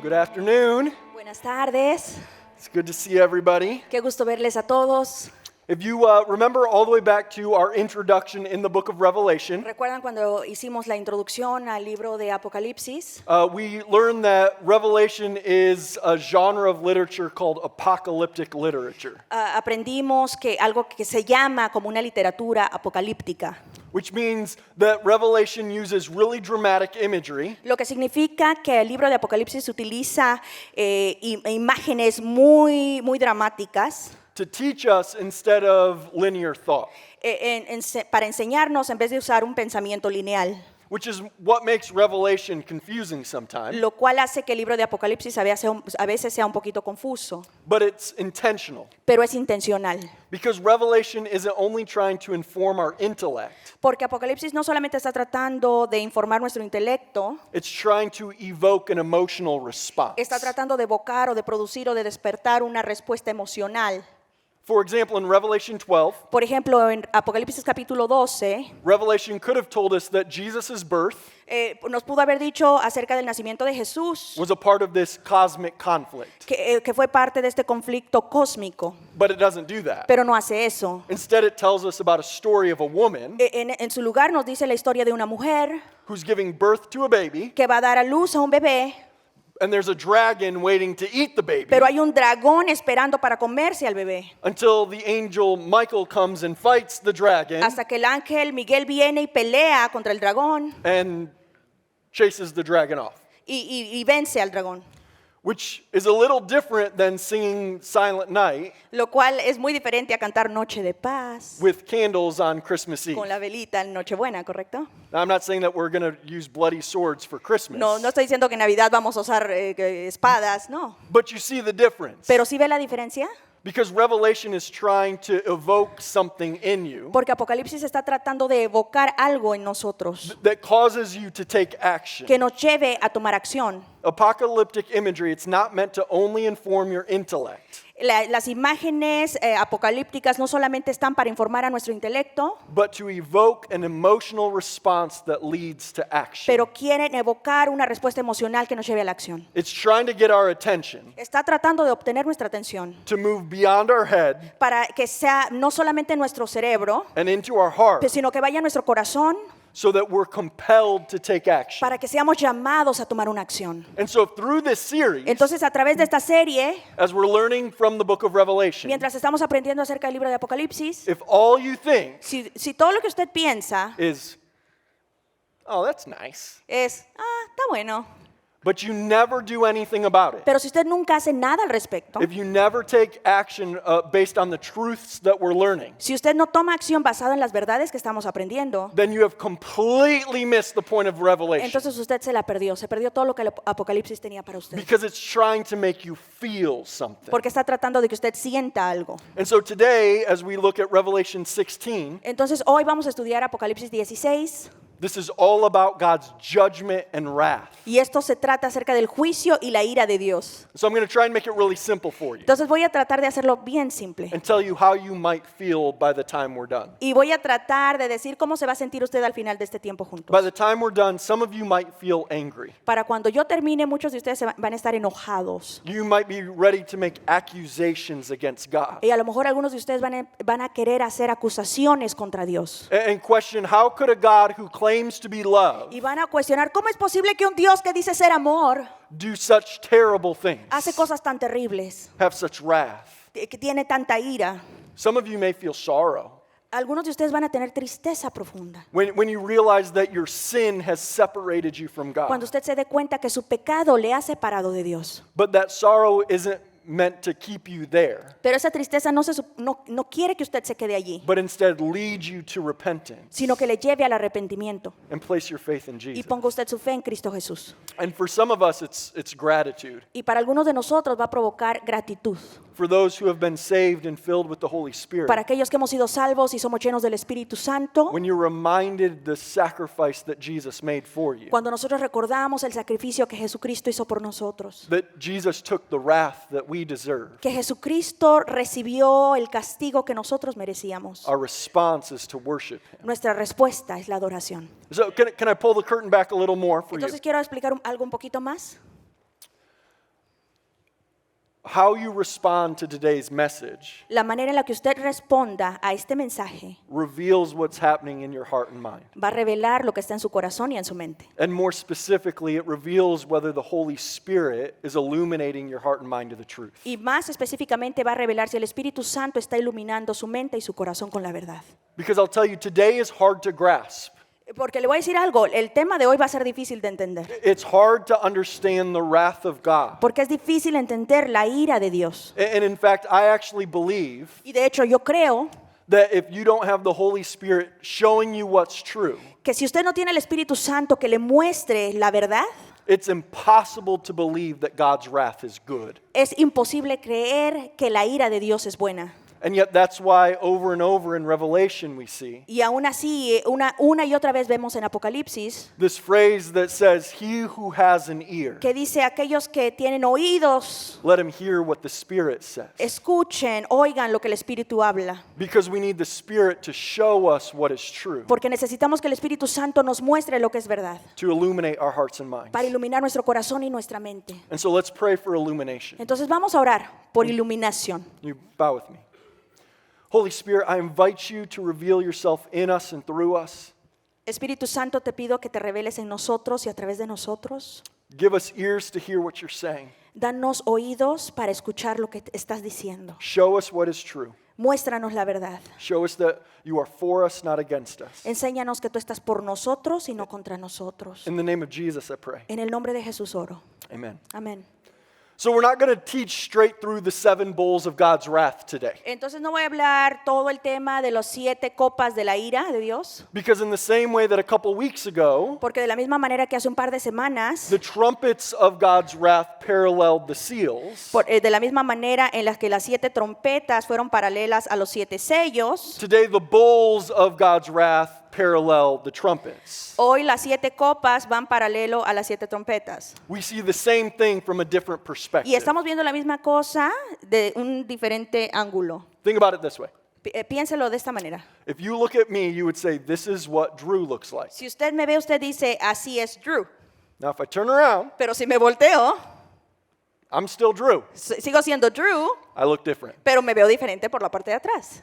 Good afternoon. Buenas tardes. It's good to see everybody. Qué gusto verles a todos. If you remember all the way back to our introduction in the book of Revelation, ¿Recuerdan cuando hicimos la introducción al libro de Apocalipsis? we learned that Revelation is a genre of literature called apocalyptic literature, Aprendimos que algo que se llama como una literatura apocalíptica, which means that Revelation uses really dramatic imagery lo que significa que el libro de Apocalipsis utiliza imágenes muy dramáticas to teach us instead of linear thought, para enseñarnos en vez de usar un pensamiento lineal, which is what makes Revelation confusing sometimes, lo cual hace que el libro de Apocalipsis a veces sea un poquito confuso, but it's intentional. pero es intencional. Because Revelation isn't only trying to inform our intellect, Porque Apocalipsis no solamente está tratando de informar nuestro intelecto, it's trying to evoke an emotional response. está tratando de evocar o de producir o de despertar una respuesta emocional. For example, in Revelation 12, Por ejemplo, en Apocalipsis capítulo 12, Revelation could have told us that Jesus' birth nos pudo haber dicho acerca del nacimiento de Jesús, was a part of this cosmic conflict, que fue parte de este conflicto cósmico, but it doesn't do that. pero no hace eso. Instead, it tells us about a story of a woman En su lugar nos dice la historia de una mujer who's giving birth to a baby, que va a dar a luz a un bebé, and there's a dragon waiting to eat the baby pero hay un dragón esperando para comerse al bebé. until the angel Michael comes and fights the dragon Hasta que el ángel Miguel viene y pelea contra el dragón and chases the dragon off, y vence al dragón. which is a little different than singing Silent Night Lo cual es muy diferente a cantar Noche de Paz with candles on Christmas Eve. con la velita en Nochebuena, ¿correcto? Now, I'm not saying that we're going to use bloody swords for Christmas, No estoy diciendo que en Navidad vamos a usar espadas, no. but you see the difference. Pero ¿sí ve la diferencia? Because Revelation is trying to evoke something in you Porque Apocalipsis está tratando de evocar algo en nosotros that causes you to take action. que nos lleve a tomar acción. Apocalyptic imagery, it's not meant to only inform your intellect, Las imágenes apocalípticas no solamente están para informar a nuestro intelecto, but to evoke an emotional response that leads to action. pero quieren evocar una respuesta emocional que nos lleve a la acción. It's trying to get our attention, Está tratando de obtener nuestra atención to move beyond our head para que sea no solamente nuestro cerebro, and into our heart, sino que vaya a nuestro corazón, so that we're compelled to take action. para que seamos llamados a tomar una acción. And so through this series, Entonces, a través de esta serie, as we're learning from the book of Revelation, mientras estamos aprendiendo acerca del libro de Apocalipsis, if all you think si todo lo que usted piensa is, oh, that's nice, es, está bueno, but you never do anything about it, pero si usted nunca hace nada al respecto, if you never take action based on the truths that we're learning, si usted no toma acción basada en las verdades que estamos aprendiendo, then you have completely missed the point of Revelation, entonces usted se perdió todo lo que el Apocalipsis tenía para usted, because it's trying to make you feel something. porque está tratando de que usted sienta algo. And so today, as we look at Revelation 16, Entonces, hoy vamos a estudiar Apocalipsis 16, this is all about God's judgment and wrath. y esto se trata acerca del juicio y la ira de Dios. So I'm going to try and make it really simple for you Entonces voy a tratar de hacerlo bien simple. and tell you how you might feel by the time we're done. Y voy a tratar de decir cómo se va a sentir usted al final de este tiempo juntos. By the time we're done, some of you might feel angry. Para cuando yo termine, muchos de ustedes van a estar enojados. You might be ready to make accusations against God Y a lo mejor algunos de ustedes van a querer hacer acusaciones contra Dios. and question, how could a God who claims to be love Y van a cuestionar, ¿cómo es posible que un Dios que dice ser amor do such terrible things, hace cosas tan terribles, have such wrath? que tiene tanta ira? Some of you may feel sorrow Algunos de ustedes van a tener tristeza profunda when you realize that your sin has separated you from cuando God. usted se dé cuenta que su pecado le ha separado de Dios. But that sorrow isn't meant to keep you there, Pero esa tristeza no quiere que usted se quede allí, but instead lead you to repentance sino que le lleve al arrepentimiento and place your faith in y Jesus. ponga usted su fe en Cristo Jesús. And for some of us, it's gratitude. Y para algunos de nosotros va a provocar gratitud. For those who have been saved and filled with the Holy Spirit, Para aquellos que hemos sido salvos y somos llenos del Espíritu Santo, when you're reminded the sacrifice that Jesus made for you, cuando nosotros recordamos el sacrificio que Jesucristo hizo por nosotros, that Jesus took the wrath that we deserve, que Jesucristo recibió el castigo que nosotros merecíamos, our response is to worship Him. nuestra respuesta es la adoración. So can I pull the curtain back a little more for you? Entonces quiero explicar algo un poquito más. how you respond to today's message La manera en la que usted responda a este mensaje reveals what's happening in your heart and mind. va a revelar lo que está en su corazón y en su mente. And more specifically, it reveals whether the Holy Spirit is illuminating your heart and mind to the truth. Y más específicamente va a revelar si el Espíritu Santo está iluminando su mente y su corazón con la verdad. Because I'll tell you, today is hard to grasp. Porque le voy a decir algo, el tema de hoy va a ser difícil de entender. It's hard to understand the wrath of God. Porque es difícil entender la ira de Dios. And in fact, I actually believe Y de hecho yo creo that if you don't have the Holy Spirit showing you what's true, que si usted no tiene el Espíritu Santo que le muestre la verdad, it's impossible to believe that God's wrath is good. es imposible creer que la ira de Dios es buena. And yet that's why over and over in Revelation we see Y aún así, una y otra vez vemos en Apocalipsis this phrase that says, "He who has an ear, que dice aquellos que tienen oídos, let him hear what the Spirit says." escuchen, oigan lo que el Espíritu habla. Because we need the Spirit to show us what is true, Porque necesitamos que el Espíritu Santo nos muestre lo que es verdad, to illuminate our hearts and minds. para iluminar nuestro corazón y nuestra mente. And so let's pray for illumination. Entonces vamos a orar por iluminación. You bow with me. Holy Spirit, I invite you to reveal yourself in us and through us. Espíritu Santo, te pido que te reveles en nosotros y a través de nosotros. Give us ears to hear what you're saying. Danos oídos para escuchar lo que estás diciendo. Show us what is true. Muéstranos la verdad. Show us that you are for us, not against us. Enséñanos que tú estás por nosotros y no contra nosotros. In the name of Jesus, I pray. En el nombre de Jesús oro. Amen. Amén. So we're not going to teach straight through the 7 bowls of God's wrath today. Entonces no voy a hablar todo el tema de los 7 copas de la ira de Dios, Because in the same way that a couple weeks ago, porque de la misma manera que hace un par de semanas, the trumpets of God's wrath paralleled the seals, de la misma manera en la que las 7 trompetas fueron paralelas a los 7 sellos, today the bowls of God's wrath parallel the trumpets. hoy las 7 copas van paralelo a las 7 trompetas. We see the same thing from a different Y perspective. estamos viendo la misma cosa de un diferente ángulo. Think about it this way. Piénselo de esta manera. If you look at me, you would say, this is what Drew looks like. Si usted me ve, usted dice, así es Drew. Now, if I turn around, Pero si me volteo, I'm still Drew. sigo siendo Drew, I look different. pero me veo diferente por la parte de atrás.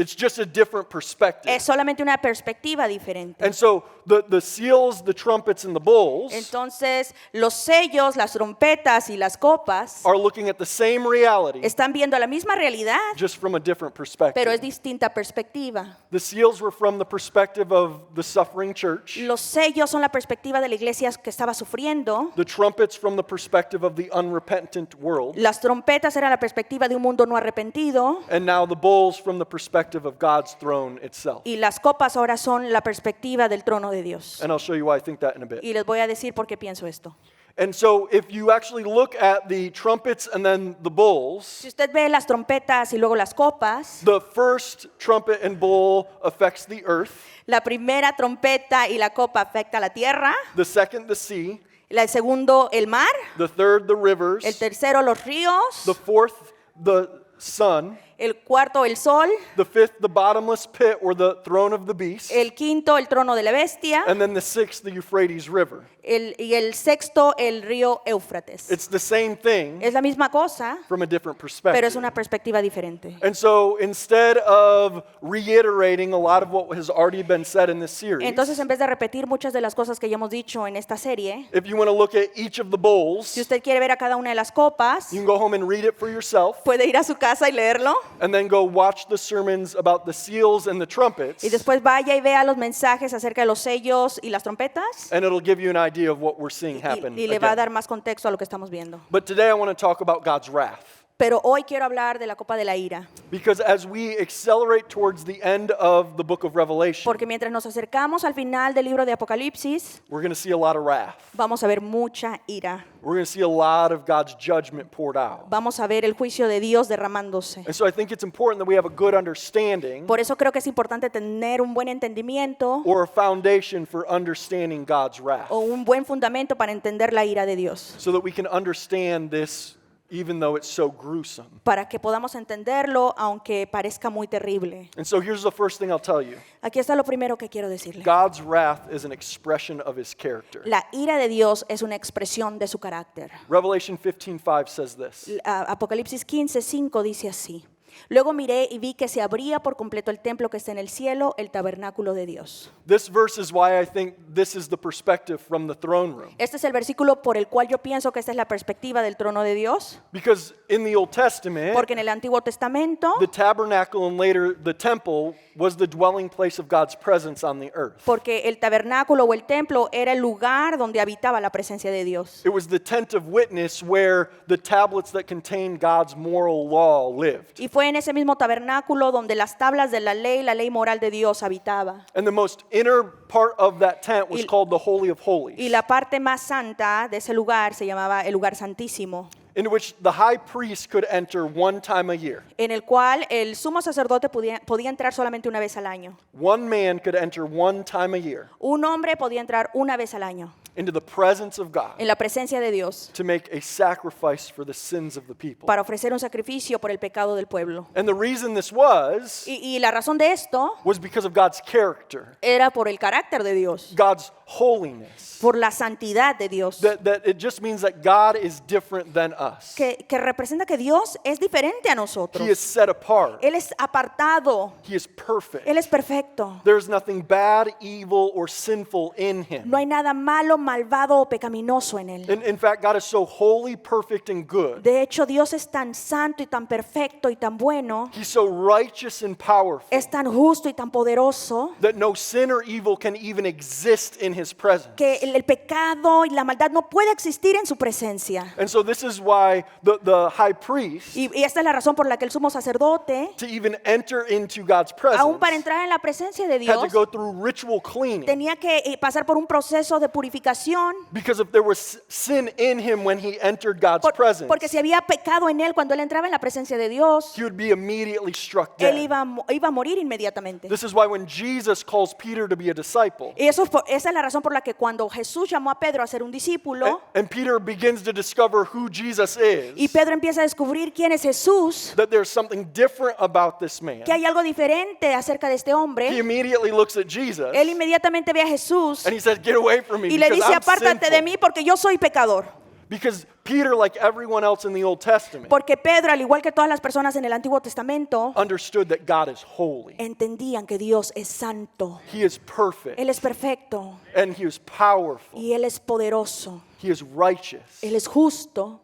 It's just a different perspective. Es solamente una perspectiva diferente. And so the seals, the trumpets, and the bowls Entonces, los sellos, las trompetas y las copas are looking at the same reality, están viendo la misma realidad, just from a different pero perspective. es distinta perspectiva. The seals were from the perspective of the suffering church. Los sellos son la perspectiva de la iglesia que estaba sufriendo. The trumpets from the perspective of the unrepentant world. Las trompetas eran la perspectiva de un mundo no arrepentido. And now the bowls from the perspective of God's throne itself. Y las copas ahora son la perspectiva del trono de Dios. And I'll show you why I think that in a bit. Y les voy a decir por qué pienso esto. And so if you actually look at the trumpets and then the bowls, Si usted ve las trompetas y luego las copas, the first trumpet and bowl affects the earth, la primera trompeta y la copa afecta a la tierra, the second the sea, el segundo el mar, the third the rivers, el tercero los ríos, the fourth the sun, el cuarto el sol, the fifth the bottomless pit or the throne of the beast, el quinto el trono de la bestia, and then the sixth the Euphrates River. y el sexto el río Éufrates. It's the same thing Es la misma cosa, from a different pero es perspective. una perspectiva diferente. And so instead of reiterating a lot of what has already been said in this series, Entonces, en vez de repetir muchas de las cosas que ya hemos dicho en esta serie, if you want to look at each of the bowls, si usted quiere ver a cada una de las copas, you can go home and read it for yourself, puede ir a su casa y leerlo, and then go watch the sermons about the seals and the trumpets, y después vaya y vea los mensajes acerca de los sellos y las trompetas, and it'll give you an idea of what we're seeing happen y le va a again. dar más contexto a lo que estamos viendo. But today I want to talk about God's wrath. Pero hoy quiero hablar de la copa de la ira, Because as we accelerate towards the end of the book of Revelation, porque mientras nos acercamos al final del libro de Apocalipsis, we're going to see a lot of wrath. vamos a ver mucha ira. We're going to see a lot of God's judgment poured out. Vamos a ver el juicio de Dios derramándose. And so I think it's important that we have a good understanding Por eso creo que es importante tener un buen entendimiento or a foundation for understanding God's wrath, o un buen fundamento para entender la ira de Dios. so that we can understand this even though it's so gruesome. para que podamos entenderlo, aunque parezca muy terrible. And so here's the first thing I'll tell you. Aquí está lo primero que quiero decirle. God's wrath is an expression of his character. La ira de Dios es una expresión de su carácter. Revelation 15:5 says this. Apocalipsis 15:5 dice así. Luego miré y vi que se abría por completo el templo que está en el cielo, el tabernáculo de Dios. This verse is why I think this is the perspective from the throne room. Este es el versículo por el cual yo pienso que esta es la perspectiva del trono de Dios, Because in the Old Testament, porque en el Antiguo Testamento, the tabernacle and later the temple was the dwelling place of God's presence on the earth. porque el tabernáculo o el templo era el lugar donde habitaba la presencia de Dios. It was the tent of witness where the tablets that contained God's moral law lived. Y fue en ese mismo tabernáculo donde las tablas de la ley moral de Dios habitaba. And the most inner part of that tent was Y- called the Holy of Y Holies, la parte más santa de ese lugar se llamaba el lugar santísimo, in which the high priest could enter one time a year. en el cual el sumo sacerdote podía entrar solamente una vez al año. One man could enter one time a year Un hombre podía entrar una vez al año into the presence of God en la presencia de Dios to make a sacrifice for the sins of the people. para ofrecer un sacrificio por el pecado del pueblo. And the reason this was Y la razón de esto because of God's character, era por el carácter de Dios, God's holiness. por la santidad de Dios, That it just means that God is different than us. que representa que Dios es diferente a nosotros. He is set apart. Él es apartado, He is perfect. Él es perfecto. There's nothing bad, evil, or sinful in him. No hay nada malo, malvado o pecaminoso en él. In fact, God is so holy, perfect, and good. De hecho, Dios es tan santo y tan perfecto y tan bueno, He's so righteous and powerful es tan justo y tan poderoso, that no sin or evil can even exist in his presence. que el pecado y la maldad no puede existir en su presencia. And so this is why the high priest, Y esta es la razón por la que el sumo sacerdote, to even enter into God's aún para presence, entrar en la presencia de had to Dios, go through ritual cleaning. tenía que pasar por un proceso de purificación, Because if there was sin in him when he entered God's presence, porque si había pecado en él cuando él entraba en la presencia de Dios, he would be immediately struck él dead. iba a morir inmediatamente. This is why when Jesus calls Peter to be a disciple, Y esa es la razón por la que cuando Jesús llamó a Pedro a ser un discípulo, and Peter begins to discover who Jesus is, y Pedro empieza a descubrir quién es Jesús, that there's something different about this man, que hay algo diferente acerca de este he hombre, immediately looks at Jesus él inmediatamente ve a Jesús and he says, "Get away from me y le because dice, I'm apártate de sinful." mí porque yo soy pecador. Because Peter, like everyone else in the Old Testament, Porque Pedro, al igual que todas las personas en el Antiguo Testamento, understood that God is holy. entendían que Dios es santo, He is perfect Él es perfecto and he is powerful. y Él es poderoso, He is righteous. Él es justo.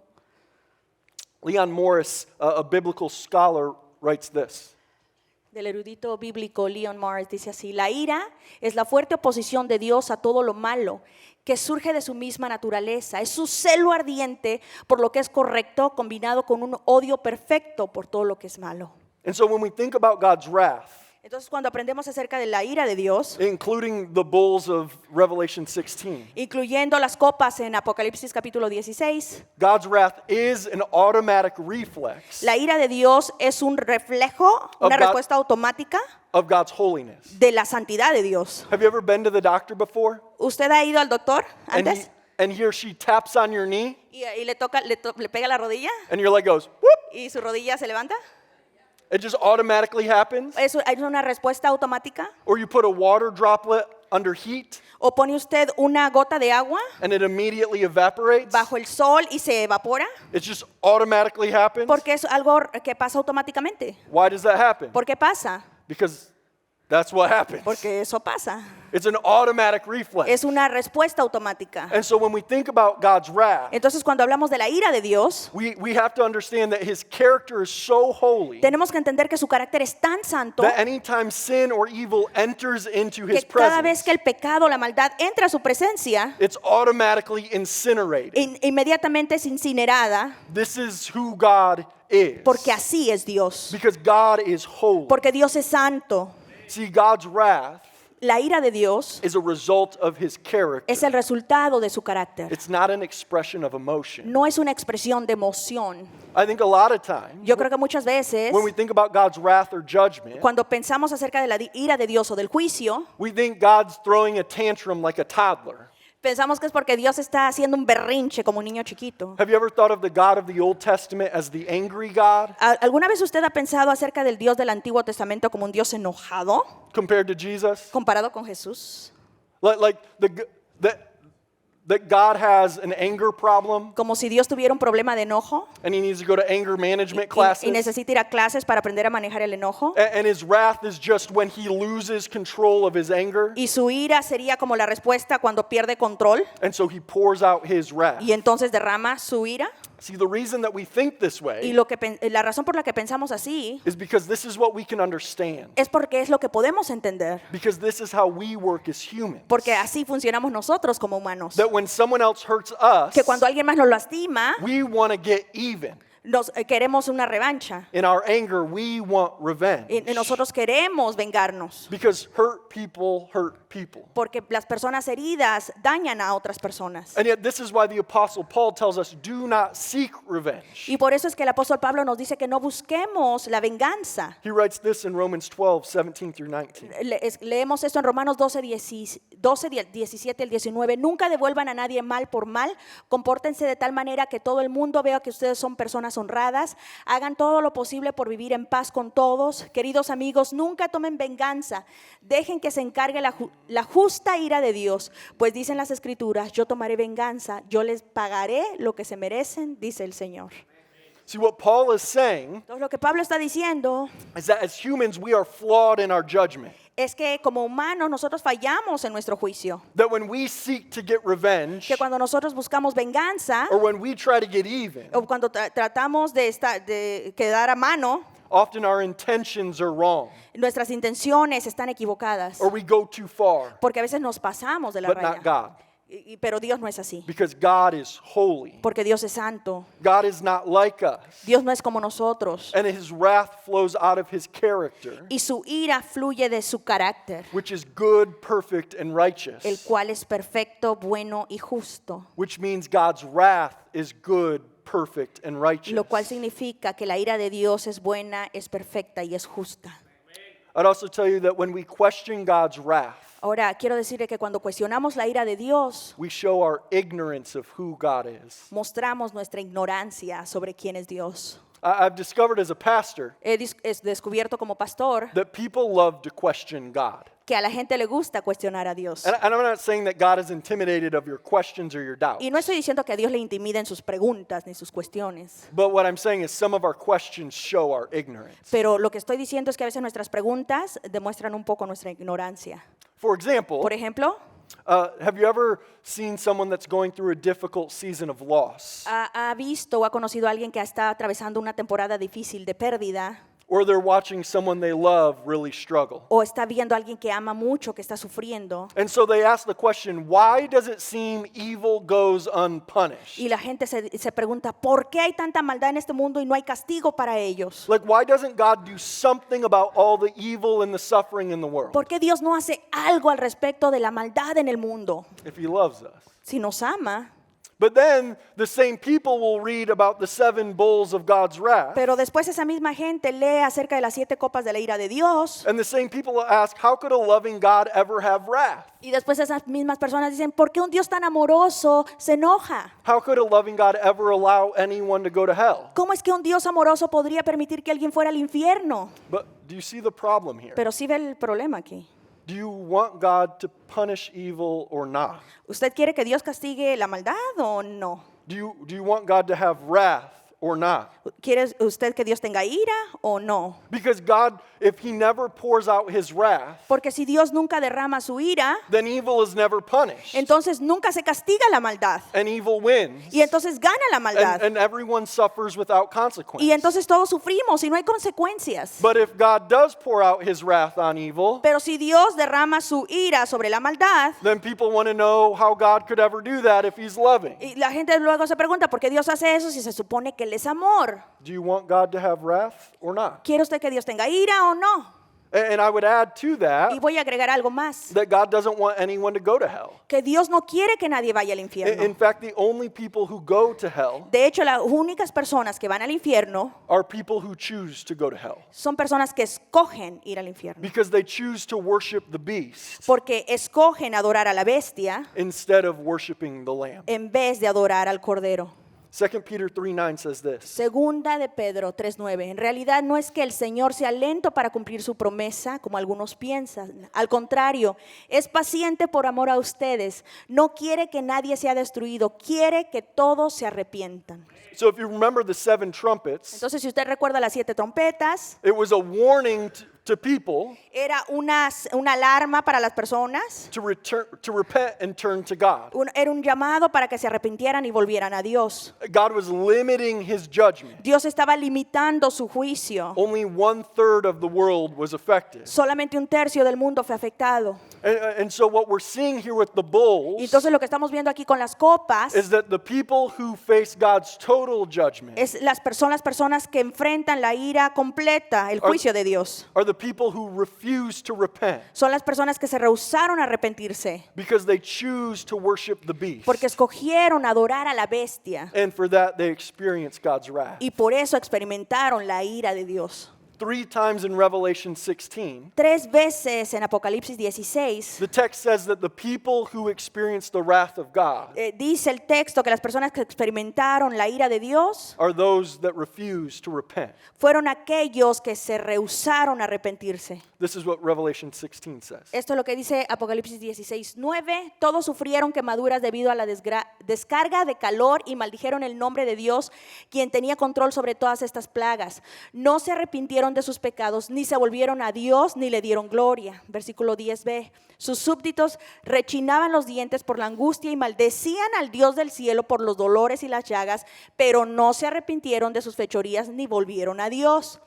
Leon Morris, a biblical scholar, writes this. Del erudito bíblico Leon Morris dice así: la ira es la fuerte oposición de Dios a todo lo malo que surge de su misma naturaleza. Es su celo ardiente por lo que es correcto, combinado con un odio perfecto por todo lo que es malo. And so when we think about God's wrath, Entonces, cuando aprendemos acerca de la ira de Dios, including the bowls of Revelation 16, incluyendo las copas en Apocalipsis capítulo 16, God's wrath is an automatic reflex la ira de Dios es un reflejo, una God- respuesta automática of God's holiness. de la santidad de Dios. Have you ever been to the doctor before? ¿Usted ha ido al doctor And antes? he or she taps on your knee Y le pega la rodilla and your leg goes, whoop. y su rodilla se levanta. It just automatically happens. ¿Es una respuesta automática? Or you put a water droplet under heat ¿O pone usted una gota de agua and it immediately evaporates. bajo el sol y se evapora? It just automatically happens. Porque es algo que pasa automáticamente. Why does that happen? ¿Por qué pasa? Because that's what happens. Porque eso pasa. It's an automatic reflex. Es una respuesta automática. And so when we think about God's wrath, Entonces, cuando hablamos de la ira de Dios, we have to understand that his character is so holy tenemos que entender que su carácter es tan santo that anytime sin or evil enters into que his cada vez presence, que el pecado, la maldad entra a su presencia, it's automatically incinerated. inmediatamente es incinerada, This is who God is. porque así es Dios. Because God is holy. Porque Dios es santo. See, God's wrath La ira de Dios is a result of his character. es el resultado de su carácter. It's not an expression of emotion. No es una expresión de emoción. I think a lot of times, Yo creo que muchas veces, when we think about God's wrath or judgment, cuando pensamos acerca de la ira de Dios o del juicio, we think God's throwing a tantrum like a toddler. Pensamos que es porque Dios está haciendo un berrinche como un niño chiquito. Have you ever thought of the God of the Old Testament as the angry God ¿Alguna vez usted ha pensado acerca del Dios del Antiguo Testamento como un Dios enojado compared to Jesus? comparado con Jesús? Like that God has an anger problem Como si Dios tuviera un problema de enojo and he needs to go to anger management y classes. necesita ir a clases para aprender a manejar el enojo. And his wrath is just when he loses control of his anger. Y su ira sería como la respuesta cuando pierde control And so he pours out his wrath. y entonces derrama su ira. See, the reason that we think this Y way la razón por la que pensamos así is because this is what we can understand. es porque es lo que podemos entender. Because this is how we work as humans. Porque así funcionamos nosotros como humanos. That when someone else hurts us, Que cuando alguien más nos lastima, we want to get even. queremos una revancha. In our anger, we want revenge. Y nosotros queremos vengarnos. Because hurt people hurt people. Porque las personas heridas dañan a otras personas. And yet this is why the Apostle Paul tells us, do not seek revenge. Y por eso es que el apóstol Pablo nos dice que no busquemos la venganza. He writes this in Romans 12, 17 through 19. Leemos esto en Romanos 12, 17 al 19. Nunca devuelvan a nadie mal por mal. Compórtense de tal manera que todo el mundo vea que ustedes son personas honradas. Hagan todo lo posible por vivir en paz con todos. Queridos amigos, nunca tomen venganza. Dejen que se encargue la justa ira de Dios. Pues dicen las Escrituras, yo tomaré venganza. Yo les pagaré lo que se merecen, dice el Señor. See, what Paul is saying Entonces, lo que Pablo está diciendo is that as humans, we are flawed in our judgment. es que como humanos nosotros fallamos en nuestro juicio. That when we seek to get revenge, Que cuando nosotros buscamos venganza or when we try to get even, o cuando tratamos de quedar a mano, often our intentions are wrong, nuestras intenciones están equivocadas. or we go too far, Porque a veces nos pasamos de la but raya. not God. Pero Dios no es así. Because God is holy. Porque Dios es santo. God is not like us. Dios no es como nosotros. And his wrath flows out of his character, Y su ira fluye de su carácter, which is good, perfect, and righteous. el cual es perfecto, bueno y justo. Which means God's wrath is good, perfect, and righteous. Lo cual significa que la ira de Dios es buena, es perfecta y es justa. I'd also tell you that when we question God's wrath, Ahora, quiero decirle que cuando cuestionamos la ira de Dios, we show our ignorance of who God is. mostramos nuestra ignorancia sobre quién es Dios. I've discovered as a pastor He descubierto como pastor that people love to question God. que a la gente le gusta cuestionar a Dios. And I'm not saying that God is intimidated of your questions or your doubts. Y no estoy diciendo que a Dios le intimiden sus preguntas ni sus cuestiones. But what I'm saying is some of our questions show our ignorance. Pero lo que estoy diciendo es que a veces nuestras preguntas demuestran un poco nuestra ignorancia. For example, Por ejemplo, have you ever seen someone that's going through a difficult season of loss? ¿ha visto o ha conocido a alguien que está atravesando una temporada difícil de pérdida? Or they're watching someone they love really struggle. ¿O está viendo a alguien que ama mucho, que está sufriendo? And so they ask the question, why does it seem evil goes unpunished? Y la gente se pregunta, ¿por qué hay tanta maldad en este mundo y no hay castigo para ellos? Like, why doesn't God do something about all the evil and the suffering in the world ¿Por qué Dios no hace algo al respecto de la maldad en el mundo? if he loves us? Si nos ama. But then the same people will read about the 7 bowls of God's wrath. Pero después esa misma gente lee acerca de las 7 copas de la ira de Dios. And the same people will ask, how could a loving God ever have wrath? Y después esas mismas personas dicen, ¿por qué un Dios tan amoroso se enoja? How could a loving God ever allow anyone to go to hell? ¿Cómo es que un Dios amoroso podría permitir que alguien fuera al infierno? But do you see the problem here? Pero sí ve el problema aquí. Do you want God to punish evil or not? ¿Usted quiere que Dios castigue la maldad o no? Do you want God to have wrath or not? ¿Quiere usted que Dios tenga ira o no? Because God, if he never pours out his wrath, Porque si Dios nunca derrama su ira, then evil is never punished. entonces nunca se castiga la maldad. And evil wins. Y entonces gana la maldad. And everyone suffers without consequence. Y entonces todos sufrimos y no hay consecuencias. But if God does pour out his wrath on evil, Pero si Dios derrama su ira sobre la maldad, then people want to know how God could ever do that if he's loving. y la gente luego se pregunta, ¿por qué Dios hace eso si se supone que Él es amor? Do you want God to have wrath or not? ¿Quiere usted que Dios tenga ira o no? And I would add to Y that voy a agregar algo más, that God doesn't want anyone to go to hell. que Dios no quiere que nadie vaya al In infierno. fact, the only people who go to hell De hecho, las únicas personas que van al infierno are people who choose to go to hell son personas que escogen ir al infierno, because they choose to worship the beast porque escogen adorar a la bestia instead of worshiping the lamb. en vez de adorar al cordero. 2 Peter 3:9 says this. Segunda de Pedro 3:9. En realidad no es que el Señor sea lento para cumplir su promesa, como algunos piensan. Al contrario, es paciente por amor a ustedes. No quiere que nadie sea destruido, quiere que todos se arrepientan. So if you remember the 7 trumpets, Entonces, si usted recuerda las 7 trompetas, it was a warning to people era una alarma para las personas, to repent and turn to God. era un llamado para que se arrepintieran y volvieran a Dios. God was limiting his judgment. Dios estaba limitando su juicio. Only 1/3 of the world was affected. Solamente 1/3 del mundo fue afectado. And so what we're seeing here with the Y bowls entonces lo que estamos viendo aquí con las copas is that the people who face God's total judgment es las personas que enfrentan la ira completa, el juicio de Dios. are the people who refuse to repent Son las personas que se rehusaron a arrepentirse because they choose to worship the beast. porque escogieron adorar a la bestia And for that they experience God's wrath. y por eso experimentaron la ira de Dios. 3 times in Revelation 16, 3 veces en Apocalipsis 16 the text says that the people who experience the wrath of God dice el texto que las personas que experimentaron la ira de Dios are those that refuse to repent. fueron aquellos que se rehusaron a arrepentirse. This is what Revelation 16 says. Esto es lo que dice Apocalipsis 16:9. Todos sufrieron quemaduras debido a la descarga de calor y maldijeron el nombre de Dios, quien tenía control sobre todas estas plagas. No se arrepintieron de sus pecados, ni se volvieron a Dios, ni le dieron gloria. Versículo 10b. Sus súbditos rechinaban los dientes por la angustia y maldecían al Dios del cielo por los dolores y las llagas, pero no se arrepintieron de sus fechorías ni volvieron a Dios.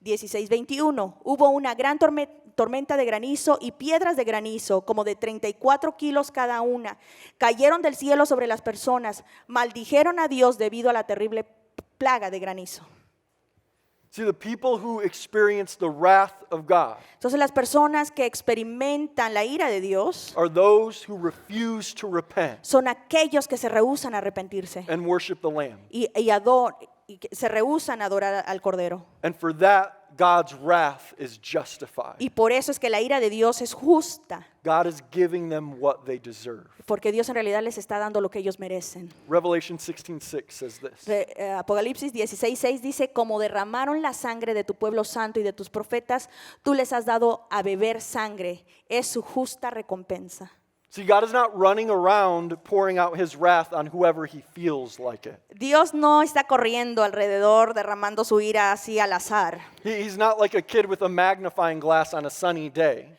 16:21. Hubo una gran tormenta de granizo y piedras de granizo, como de 34 kilos cada una. Cayeron del cielo sobre las personas, maldijeron a Dios debido a la terrible plaga de granizo. See, the people who experience the wrath of God Entonces las personas que experimentan la ira de Dios are those who refuse to repent son aquellos que se rehúsan a arrepentirse and worship the Lamb. y que se rehúsan a adorar al Cordero. And for that, God's wrath is justified. Y por eso es que la ira de Dios es justa, God is giving them what they deserve. porque Dios en realidad les está dando lo que ellos merecen. Revelation 16:6 says this. Apocalipsis 16:6 dice: como derramaron la sangre de tu pueblo santo y de tus profetas, tú les has dado a beber sangre, es su justa recompensa. See, God is not running around pouring out his wrath on whoever he feels like it. Dios no está corriendo alrededor derramando su ira así al azar. He's not like a kid with a magnifying glass on a sunny day,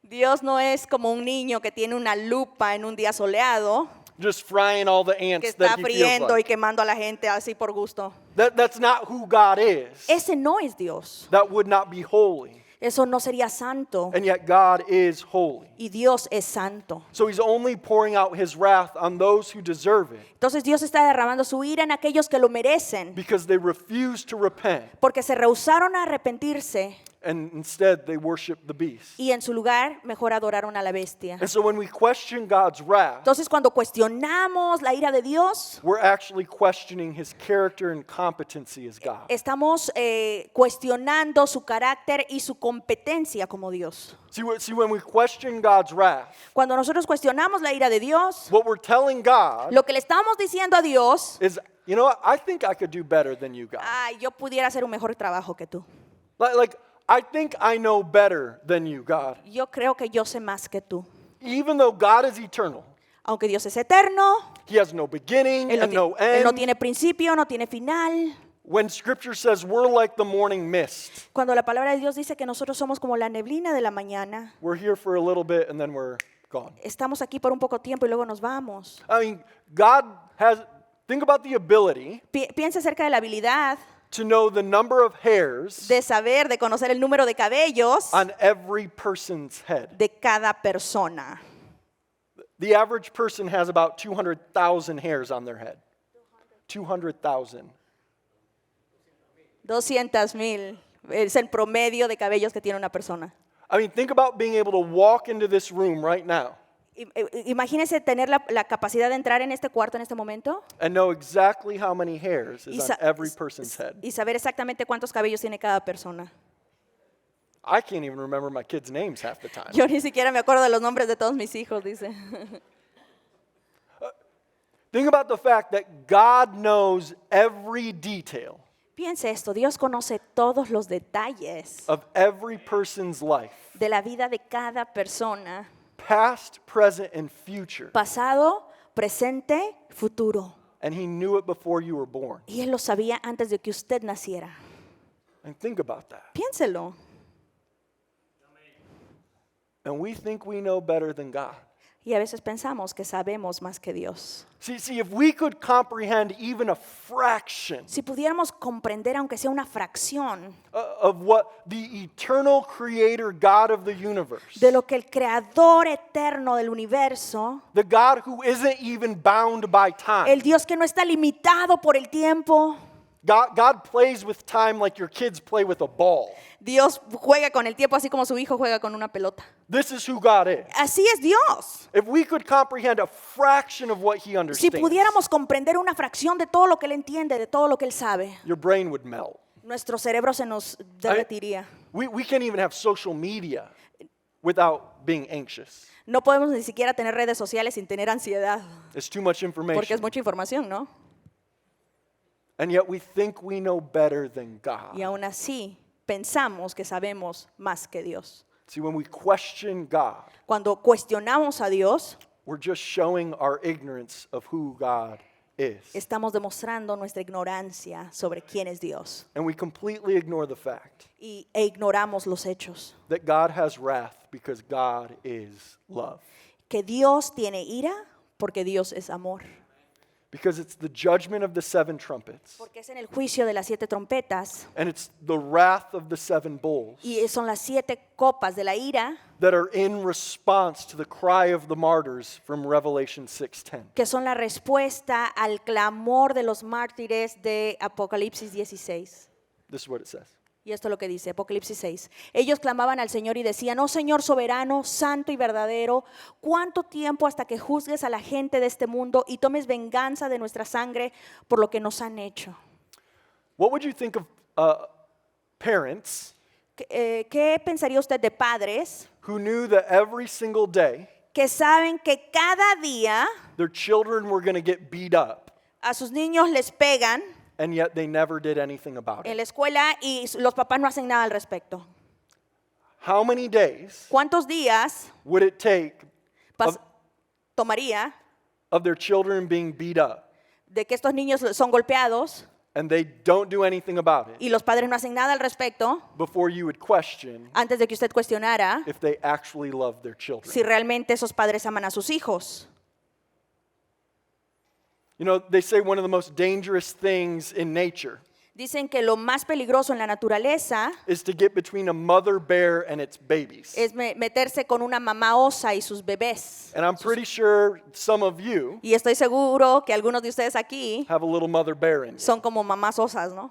Dios no es como un niño que tiene una lupa en un día soleado, just frying all the que ants está that he feels friendo y like. quemando a la gente así por gusto. That's not who God is. Ese no es Dios. That would not be holy. Eso no sería santo. And yet God is holy. Y Dios es santo. So he's only pouring out his wrath on those who deserve it Entonces Dios está derramando su ira en aquellos que lo merecen, because they refuse to repent porque se rehusaron a arrepentirse and instead they worship the beast. y en su lugar mejor adoraron a la bestia. And so when we question God's wrath, Entonces cuando cuestionamos la ira de Dios, we're actually questioning his character and competency as God. estamos cuestionando su carácter y su competencia como Dios. See, when we question God's wrath, Cuando nosotros cuestionamos la ira de Dios, what we're telling God lo que le estamos diciendo a Dios, is, you know what, I think I could do better than you, God. ay, yo pudiera hacer un mejor trabajo que tú. Like I think I know better than you, God. Yo creo que yo sé más que tú. Even though God is eternal, Aunque Dios es eterno, he has no beginning Él and no Él no end. tiene principio, no tiene final. When scripture says we're like the morning mist, Cuando la palabra de Dios dice que nosotros somos como la neblina de la mañana, we're here for a little bit and then we're gone. estamos aquí por un poco tiempo y luego nos vamos. I mean, God has, think about the ability Piensa acerca de la habilidad to know the number of hairs de saber, de conocer el número de cabellos on every person's head. de cada persona. The average person has about 200,000 hairs on their head. 200,000. 200,000 es el promedio de cabellos que tiene una persona. I mean, think about being able to walk into this room right now Imagínese tener la capacidad de entrar en este cuarto en este momento and know exactly how many hairs y, is sa- on every person's head. y saber exactamente cuántos cabellos tiene cada persona. I can't even remember my kids' names half the time. Yo ni siquiera me acuerdo de los nombres de todos mis hijos, dice. Think about the fact that God knows every detail Piense esto, Dios conoce todos los detalles of every person's life, de la vida de cada persona, past, present, and future. pasado, presente, futuro. And He knew it before you were born. Y Él lo sabía antes de que usted naciera. And think about that. Piénselo. And we think we know better than God. Y a veces pensamos que sabemos más que Dios. See, if we could comprehend even a fraction Si pudiéramos comprender, aunque sea una fracción, of what the eternal creator God of the universe, de lo que el creador eterno del universo, the God who isn't even bound by time. el Dios que no está limitado por el tiempo, God plays with time like your kids play with a ball. Dios juega con el tiempo así como su hijo juega con una pelota. This is who God is. Así es Dios. If we could comprehend a fraction of what He Si understands, pudiéramos comprender una fracción de todo lo que Él entiende, de todo lo que Él sabe, your brain would melt. nuestro cerebro se nos derretiría. We can't even have social media without being anxious. No podemos ni siquiera tener redes sociales sin tener ansiedad, It's too much porque information. es mucha información, ¿no? And yet we think we know better than God. Y aún así pensamos que sabemos más que Dios. See, when we question God, Cuando cuestionamos a Dios, we're just showing our ignorance of who God is. estamos demostrando nuestra ignorancia sobre quién es Dios And we completely ignore the fact e ignoramos los hechos. that God has wrath because God is love. Que Dios tiene ira porque Dios es amor. Because it's the judgment of the seven trumpets, Porque es en el juicio de las 7 trompetas and it's the wrath of the seven bowls y son las 7 copas de la ira that are in response to the cry of the martyrs from Revelation 6:10. que son la respuesta al clamor de los mártires de Apocalipsis 16. This is what it says. Y esto es lo que dice Apocalipsis 6. Ellos clamaban al Señor y decían: oh Señor soberano, santo y verdadero, ¿cuánto tiempo hasta que juzgues a la gente de este mundo y tomes venganza de nuestra sangre por lo que nos han hecho? What would you think of parents ¿Qué pensaría usted de padres who knew that every single day que saben que cada día their children were going to get beat up, a sus niños les pegan and yet they never did anything about en it? la escuela y los papás no hacen nada al respecto? How many days ¿Cuántos días would it take tomaría of their children being beat up, de que estos niños son golpeados and they don't do anything about it, y los padres no hacen nada al respecto before you would question antes de que usted cuestionara if they actually love their children? si realmente esos padres aman a sus hijos? You know, they say one of the most dangerous things in nature Dicen que lo más peligroso en la naturaleza is to get between a mother bear and its babies. es meterse con una mamá osa y sus bebés. And I'm pretty sure some of you Y estoy seguro que algunos de ustedes aquí have a little mother bear in you. son como mamás osas, ¿no?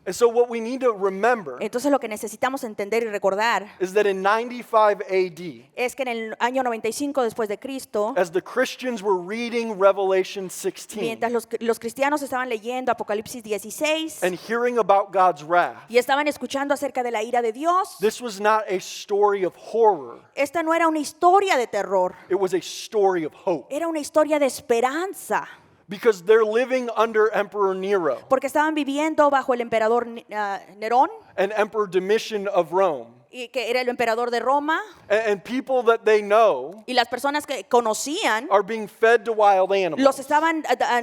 And so what we need to remember Entonces lo que necesitamos entender y recordar is that in 95 AD, es que en el año 95 después de Cristo, as the Christians were reading Revelation 16 mientras los cristianos estaban leyendo Apocalipsis 16 and hearing about God's wrath, y estaban escuchando acerca de la ira de Dios, this was not a story of horror. esta no era una historia de terror, It was a story of hope. era una historia de esperanza, Because they're living under Emperor Nero porque estaban viviendo bajo el emperador Nerón, and Emperor Domitian of Rome. y que era el emperador de Roma, And people that they know y las personas que conocían are being fed to wild animals. los estaban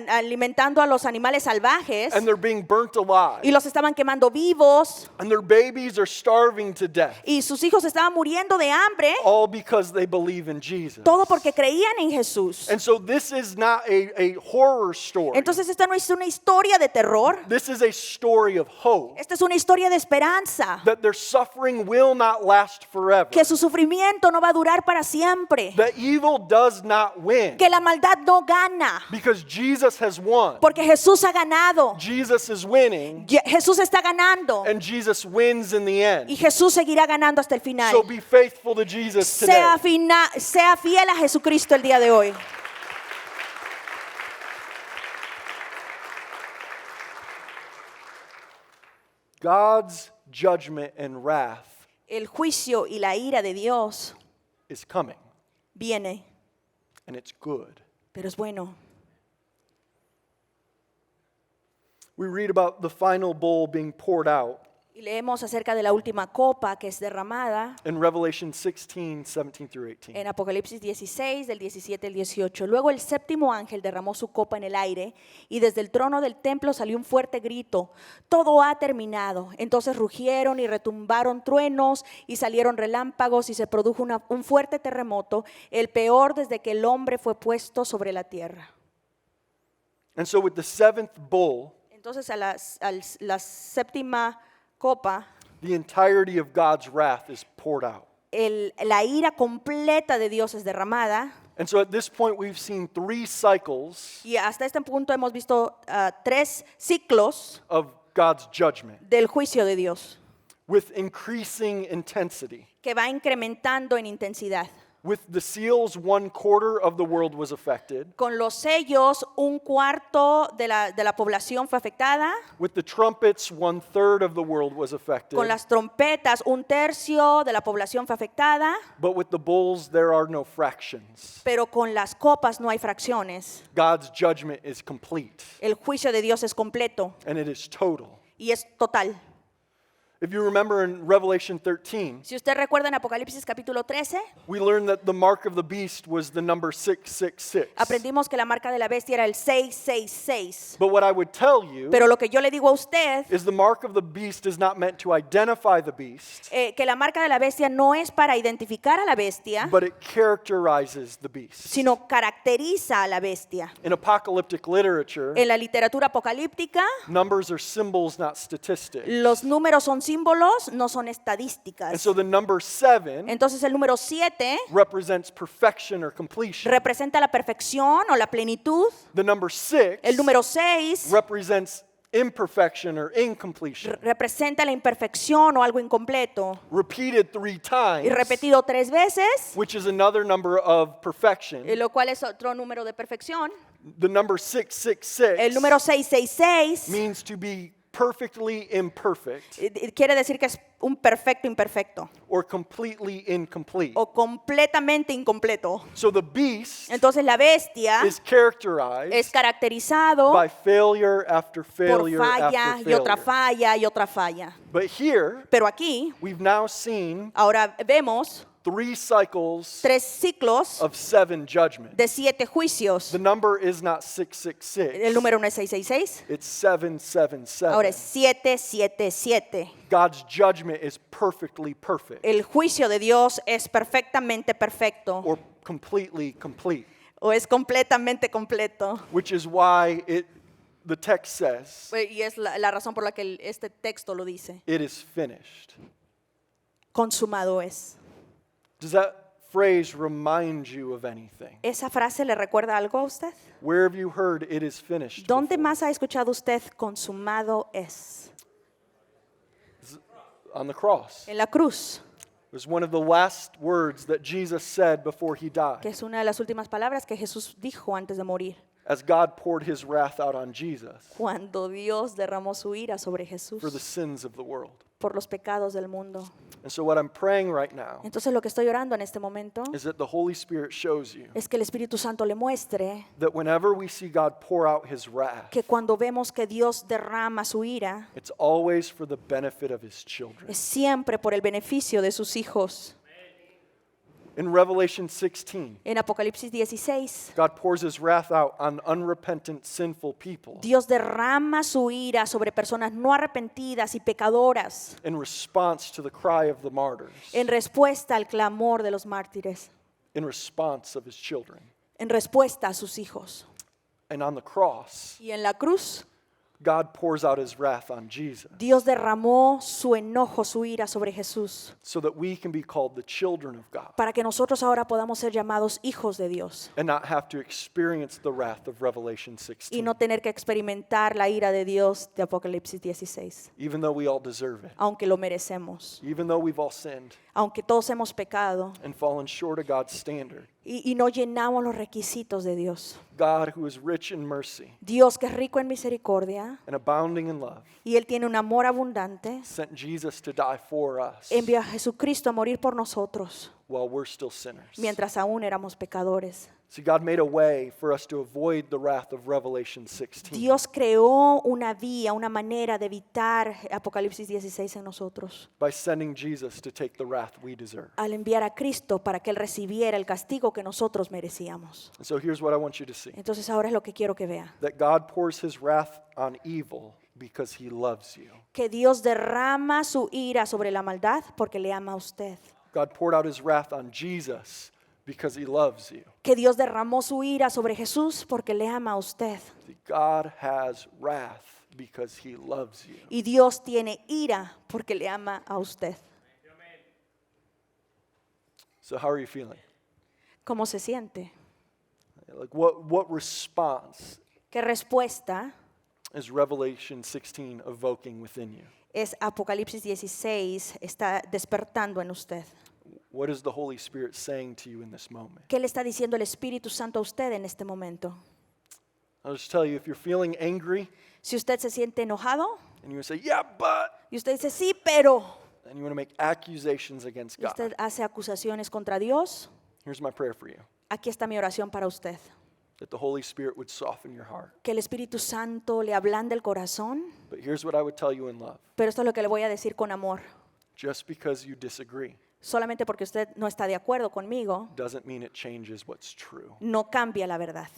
alimentando a los animales salvajes And they're being burnt alive. y los estaban quemando vivos, And their babies are starving to death. y sus hijos estaban muriendo de hambre, All because they believe in Jesus. todo porque creían en Jesús. And so this is not a horror story. Entonces esta no es una historia de terror, This is a story of hope. esta es una historia de esperanza, That their suffering will will not last forever. que su sufrimiento no va a durar para siempre, The evil does not win que la maldad no gana, because Jesus has won. porque Jesús ha ganado. Jesus is winning Jesús está ganando and Jesus wins in the end. y Jesús seguirá ganando hasta el final. So be faithful to Jesus today. Sea fiel a Jesucristo el día de hoy. God's judgment and wrath El juicio y la ira de Dios is coming, viene, and it's good. pero es bueno. We read about the final bowl being poured out Y leemos acerca de la última copa que es derramada in Revelation 16, 17 through 18. en Apocalipsis 16, del 17 al 18. Luego el séptimo ángel derramó su copa en el aire y desde el trono del templo salió un fuerte grito: todo ha terminado. Entonces rugieron y retumbaron truenos y salieron relámpagos y se produjo un fuerte terremoto, el peor desde que el hombre fue puesto sobre la tierra. And so with the seventh bowl, Entonces a la séptima copa, the entirety of God's wrath is poured out. la ira completa de Dios es derramada. And so at this point we've seen 3 cycles Y hasta este punto hemos visto 3 ciclos of God's judgment del juicio de Dios, with increasing intensity. que va incrementando en intensidad. With the seals, 1/4 of the world was affected. Con los sellos, un cuarto de la población fue afectada. With the trumpets, 1/3 of the world was affected. Con las trompetas, un tercio de la población fue afectada. But with the bowls, there are no fractions. Pero con las copas no hay fracciones. God's judgment is complete, El juicio de Dios es completo and it is total. y es total. If you remember in Revelation 13, Si usted recuerda en Apocalipsis capítulo 13, we learned that the mark of the beast was the number 666. aprendimos que la marca de la bestia era el 666. But what I would tell you Pero lo que yo le digo a usted, is the mark of the beast is not meant to identify the beast, que la marca de la bestia no es para identificar a la bestia, but it characterizes the beast. sino caracteriza a la bestia. In apocalyptic literature, En la literatura apocalíptica, numbers are symbols, not statistics. los números son símbolos, no son And estadísticas. so the number 7 Entonces el número 7 represents perfection or completion. representa la perfección o la plenitud. The number 6 El número 6 represents imperfection or incompletion. representa la imperfección o algo incompleto. Repeated 3 Y times, repetido 3 veces, which is another number of perfection. lo cual es otro número de perfección. The number 666 El número 666 means to be perfectly imperfect quiere decir que es un perfecto imperfecto or completely incomplete. o completamente incompleto. So the beast Entonces la bestia is characterized es caracterizado by failure after por failure falla after y otra failure. falla y otra falla. But here, Pero aquí, we've now seen ahora vemos 3 cycles 3 ciclos of 7 judgments. de 7 juicios. The number is not 666. El número no es 666, It's 777. ahora es 777. God's judgment is perfectly perfect El juicio de Dios es perfectamente perfecto or completely complete, o es completamente completo. which is why the text says, Y es la razón por la que este texto lo dice. it is finished. Consumado es. Does that phrase remind you of anything? ¿Esa frase le recuerda algo a usted? Where have you heard it is finished? ¿Dónde before? más ha escuchado usted consumado es? On the cross. En la cruz, It was one of the last words that Jesus said before he que died, es una de las últimas palabras que Jesús dijo antes de morir, as God poured his wrath out on Jesus cuando Dios derramó su ira sobre for the Jesús sins of the world. por los pecados del mundo. And so what I'm praying right now Entonces lo que estoy orando en este momento is that the Holy Spirit shows you es que el Espíritu Santo le muestre that whenever we see God pour out his wrath, que cuando vemos que Dios derrama su ira, it's always for the benefit of his children. es siempre por el beneficio de sus hijos. In Revelation 16, En Apocalipsis 16, God pours his wrath out on unrepentant, sinful people Dios derrama su ira sobre personas no arrepentidas y pecadoras in response to the cry of the martyrs, en respuesta al clamor de los mártires, in response of his children. en respuesta a sus hijos. And on the cross, Y en la cruz, God pours out his wrath on Jesus Dios derramó su enojo, su ira sobre Jesús, so that we can be called the children of God para que nosotros ahora podamos ser llamados hijos de Dios and not have to experience the wrath of Revelation y 16, no tener que experimentar la ira de Dios de Apocalipsis 16, even though we all deserve it, aunque lo merecemos, even though we've all sinned aunque todos hemos pecado and fallen short of God's standard. y no llenamos los requisitos de Dios. God, who is rich in mercy Dios, que es rico en misericordia and abounding in love, y Él tiene un amor abundante, sent Jesus to die for us envió a Jesucristo a morir por nosotros while we're still sinners. mientras aún éramos pecadores. See, God made a way for us to avoid the wrath of Revelation 16. Dios creó una vía, una manera de evitar Apocalipsis 16 en nosotros, By sending Jesus to take the wrath we deserve. al enviar a Cristo para que Él recibiera el castigo que nosotros merecíamos. And so here's what I want you to see. Entonces ahora es lo que quiero que vea, That God pours his wrath on evil because he loves you. que Dios derrama su ira sobre la maldad porque le ama a usted, God poured out his wrath on Jesus because he loves you. que Dios derramó su ira sobre Jesús porque le ama a usted. See, God has wrath because he loves you. Y Dios tiene ira porque le ama a usted. So how are you feeling? ¿Cómo se siente? Like what response ¿Qué respuesta is Revelation 16 evoking within you? es Apocalipsis 16 está despertando en usted? What is the Holy Spirit saying to you in this moment? ¿Qué le está diciendo el Espíritu Santo a usted en este momento? I'll just tell you, if you're feeling angry Si usted se siente enojado and you say, yeah, but, y usted dice sí, pero, and you want to make accusations against y God, usted hace acusaciones contra Dios, here's my prayer for you. aquí está mi oración para usted. That the Holy Spirit would soften your heart. Que el Espíritu Santo le ablande el corazón, But here's what I would tell you in love. pero esto es lo que le voy a decir con amor. Just because you disagree Solamente porque usted no está de acuerdo conmigo, doesn't mean it changes what's true. no cambia la verdad.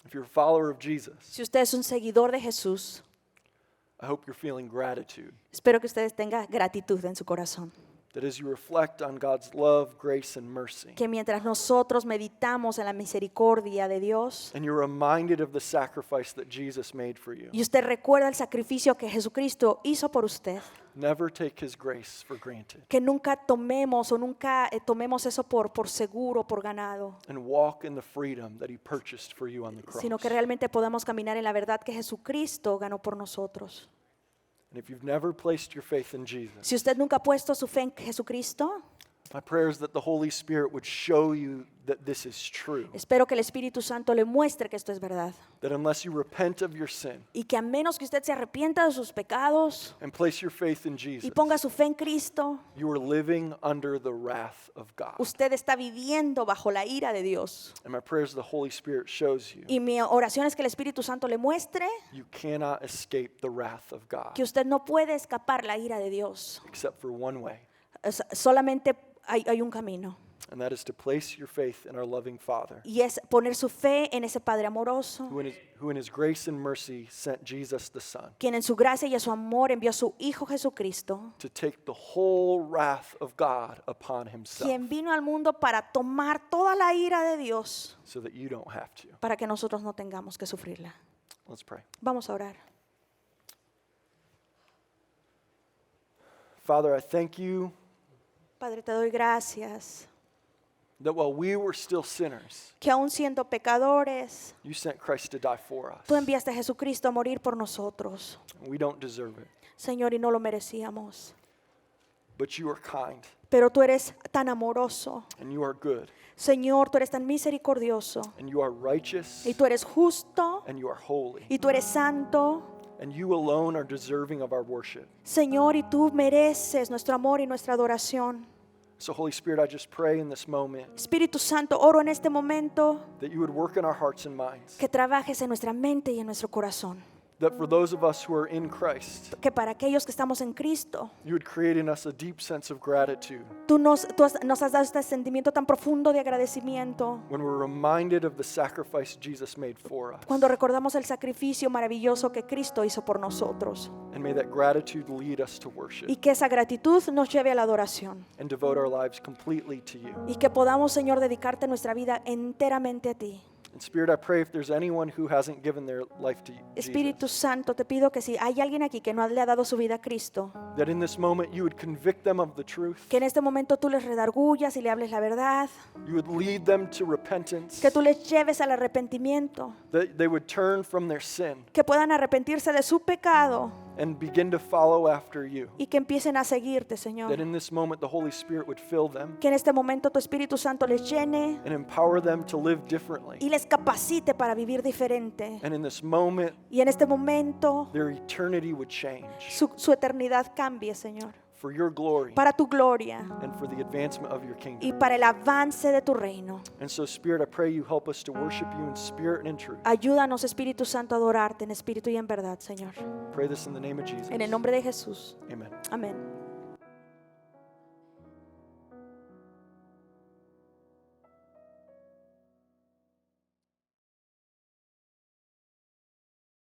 If you're a follower of Jesus, Si usted es un seguidor de Jesús, I hope you're feeling gratitude. espero que usted tenga gratitud en su corazón. That as you reflect on God's love, grace, and mercy, Que mientras nosotros meditamos en la misericordia de Dios and you're reminded of the sacrifice that Jesus made for you, y usted recuerda el sacrificio que Jesucristo hizo por usted, never take his grace for granted. que nunca tomemos o nunca tomemos eso por seguro, por ganado, And walk in the freedom that he purchased for you on the cross. sino que realmente podamos caminar en la verdad que Jesucristo ganó por nosotros. And if you've never placed your faith in Jesus, Si usted nunca ha puesto su fe en Jesucristo, my prayer is that the Holy Spirit would show you that this is true. espero que el Espíritu Santo le muestre que esto es verdad That unless you repent of your sin y que a menos que usted se arrepienta de sus pecados and place your faith in y Jesus, ponga su fe en Cristo, you are living under the wrath of God. usted está viviendo bajo la ira de Dios. And my prayer is the Holy Spirit shows you Y mi oración es que el Espíritu Santo le muestre you cannot escape the wrath of God que usted no puede escapar la ira de Dios. except for one way, Solamente hay un camino. and that is to place your faith in our loving Father, Y es poner su fe en ese Padre amoroso, who in his grace and mercy sent Jesus the Son quien en su gracia y en su amor envió a su Hijo Jesucristo, to take the whole wrath of God upon himself quien vino al mundo para tomar toda la ira de Dios, so that you don't have to. para que nosotros no tengamos que sufrirla. Let's pray. Vamos a orar. Father, I thank you Padre, te doy gracias that while we were still sinners, que aún siendo pecadores, you sent Christ to die for us. tú enviaste a Jesucristo a morir por nosotros. We don't deserve it, Señor, y no lo merecíamos. but you are kind Pero tú eres tan amoroso. and you are good Señor, tú eres tan misericordioso. and you are righteous Y tú eres justo. and you are holy. Y tú eres santo. And you alone are deserving of our worship. Señor, y tú mereces nuestro amor y nuestra adoración. So Holy Spirit, I just pray in this moment Espíritu Santo, oro en este momento that you would work in our hearts and minds. que trabajes en nuestra mente y en nuestro corazón. That for those of us who are in Christ, Que para aquellos que estamos en Cristo, you would create in us a deep sense of gratitude nos has dado este sentimiento tan profundo de agradecimiento. when we're reminded of the sacrifice Jesus made for us. Cuando recordamos el sacrificio maravilloso que Cristo hizo por nosotros. And may that gratitude lead us to Y worship que esa gratitud nos lleve a la adoración. and devote our lives completely to you. Y que podamos, Señor, dedicarte nuestra vida enteramente a ti. And Spirit, I pray if there's anyone who hasn't given their life to Espíritu Jesus, Santo, te pido que si hay alguien aquí que no le ha dado su vida a Cristo, that in this moment you would convict them of the truth, que en este momento tú les redargullas y le hables la verdad, you would lead them to repentance, que tú les lleves al arrepentimiento, that they would turn from their sin que puedan arrepentirse de su pecado and begin to follow after you. y que empiecen a seguirte, That Señor. in this moment the Holy Spirit would fill them Que en este momento tu Espíritu Santo les llene and empower them to live differently. y les capacite para vivir diferente. And in this moment, Y en este momento their eternity would change su eternidad cambie, Señor, for your glory para tu gloria and for the advancement of your y kingdom. para el avance de tu reino. And so, Spirit, I pray you help us to worship you in spirit and in truth. Ayúdanos, Espíritu Santo, a adorarte en espíritu y en verdad, Señor. Pray this in the name of Jesus. En el nombre de Jesús. Amen. Amén.